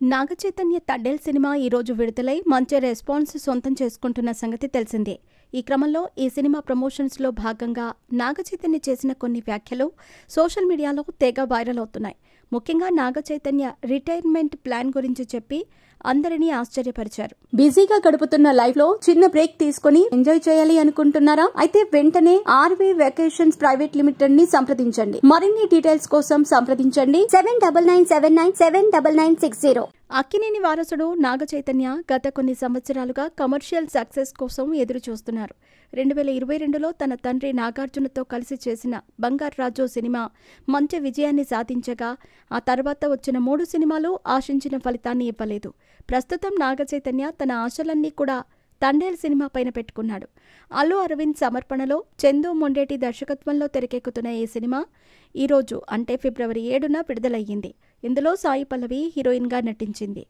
Naga Chaitanya Thandel cinema ఈరోజు విడుదలై మంచి రెస్పాన్స్ సొంతం చేసుకుంటున్న సంగతి తెలిసిందే. ఈ క్రమంలో ఈ సినిమా ప్రమోషన్స్లో భాగంగా నాగచైతన్య చేసిన కొన్ని వ్యాఖ్యలు సోషల్ మీడియాలో తెగ వైరల్ అవుతున్నాయి. ముఖ్యంగా నాగచైతన్య రిటైర్మెంట్ ప్లాన్ గురించి చెప్పి అందరినీ ఆశ్చర్యపరిచారు. బిజీగా గడుపుతున్న లైఫ్ లో చిన్న బ్రేక్ తీసుకుని ఎంజాయ్ చేయాలి అనుకుంటున్నారా? అయితే వెంటనే ఆర్వీ వెకేషన్స్ ప్రైవేట్ లిమిటెడ్ ని సంప్రదించండి. మరిన్ని డీటెయిల్స్ కోసం సంప్రదించండి 7997979960. అక్కినేని వారసుడు నాగచైతన్య గత కొన్ని సంవత్సరాలుగా కమర్షియల్ సక్సెస్ కోసం ఎదురు చూస్తున్నారు. 2022లో తన తండ్రి నాగార్జునతో కలిసి చేసిన బంగారు రాజు సినిమా మంచి విజయాన్ని సాధించగా ఆ తర్వాత వచ్చిన 3 సినిమాలు ఆశించిన ఫలితాన్ని ఇవ్వలేదు. ప్రస్తుతం నాగచైతన్య తన ఆశలన్నీ కూడా తండేల్ సినిమా పైన పెట్టుకున్నాడు. అల్లు అరవింద్ సమర్పణలో చందు మొండేటి దర్శకత్వంలో తెరకెక్కుతున్న ఈ సినిమా ఈరోజు అంటే ఫిబ్రవరి 7న విడుదలయ్యింది. ఇందులో సాయి పల్లవి హీరోయిన్గా నటించింది.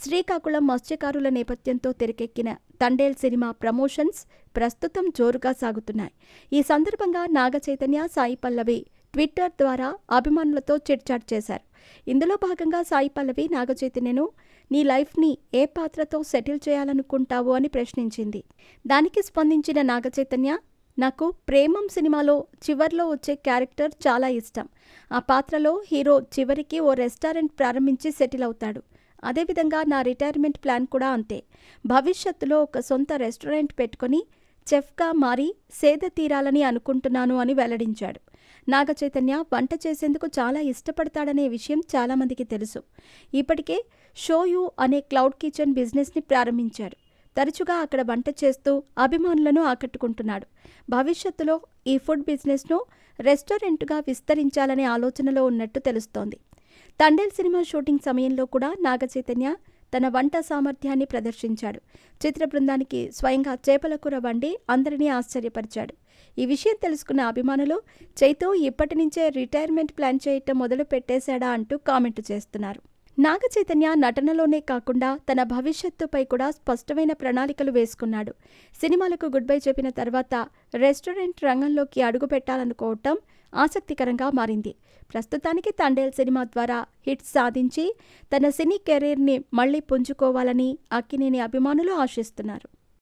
శ్రీకాకుళం మత్స్యకారుల నేపథ్యంతో తెరకెక్కిన తండేల్ సినిమా ప్రమోషన్స్ ప్రస్తుతం జోరుగా సాగుతున్నాయి. ఈ సందర్భంగా నాగచైతన్య సాయి పల్లవి ట్విట్టర్ ద్వారా అభిమానులతో చిట్చాట్ చేశారు. ఇందులో భాగంగా సాయి పల్లవి నాగచైతన్యను నీ లైఫ్ని ఏ పాత్రతో సెటిల్ చేయాలనుకుంటావు అని ప్రశ్నించింది. దానికి స్పందించిన నాగచైతన్య, నాకు ప్రేమం సినిమాలో చివర్లో వచ్చే క్యారెక్టర్ చాలా ఇష్టం. ఆ పాత్రలో హీరో చివరికి ఓ రెస్టారెంట్ ప్రారంభించి సెటిల్ అవుతాడు. అదేవిధంగా నా రిటైర్మెంట్ ప్లాన్ కూడా అంతే. భవిష్యత్తులో ఒక సొంత రెస్టారెంట్ పెట్టుకుని చెఫ్గా మారి సేద తీరాలని అనుకుంటున్నాను అని వెల్లడించాడు. నాగచైతన్య వంట చేసేందుకు చాలా ఇష్టపడతాడనే విషయం చాలామందికి తెలుసు. ఇప్పటికే షో యూ అనే క్లౌడ్ కిచెన్ బిజినెస్ని ప్రారంభించాడు. తరచుగా అక్కడ వంట చేస్తూ అభిమానులను ఆకట్టుకుంటున్నాడు. భవిష్యత్తులో ఈ ఫుడ్ బిజినెస్ను రెస్టారెంట్గా విస్తరించాలనే ఆలోచనలో ఉన్నట్టు తెలుస్తోంది. తండేల్ సినిమా షూటింగ్ సమయంలో కూడా నాగచైతన్య తన వంట సామర్థ్యాన్ని ప్రదర్శించాడు. చిత్ర బృందానికి స్వయంగా చేపల కూర వండి అందరినీ ఆశ్చర్యపరిచాడు. ఈ విషయం తెలుసుకున్న అభిమానులు చైతూ ఇప్పటి నుంచే రిటైర్మెంట్ ప్లాన్ చేయటం మొదలు పెట్టేశాడా అంటూ కామెంట్ చేస్తున్నారు. నాగచైతన్య నటనలోనే కాకుండా తన భవిష్యత్తుపై కూడా స్పష్టమైన ప్రణాళికలు వేసుకున్నాడు. సినిమాలకు గుడ్ బై చెప్పిన తర్వాత రెస్టారెంట్ రంగంలోకి అడుగు పెట్టాలనుకోవటం ఆసక్తికరంగా మారింది. ప్రస్తుతానికి తండేల్ సినిమా ద్వారా హిట్స్ సాధించి తన సినీ కెరీర్ని మళ్లీ పుంజుకోవాలని అక్కినేని అభిమానులు ఆశిస్తున్నారు.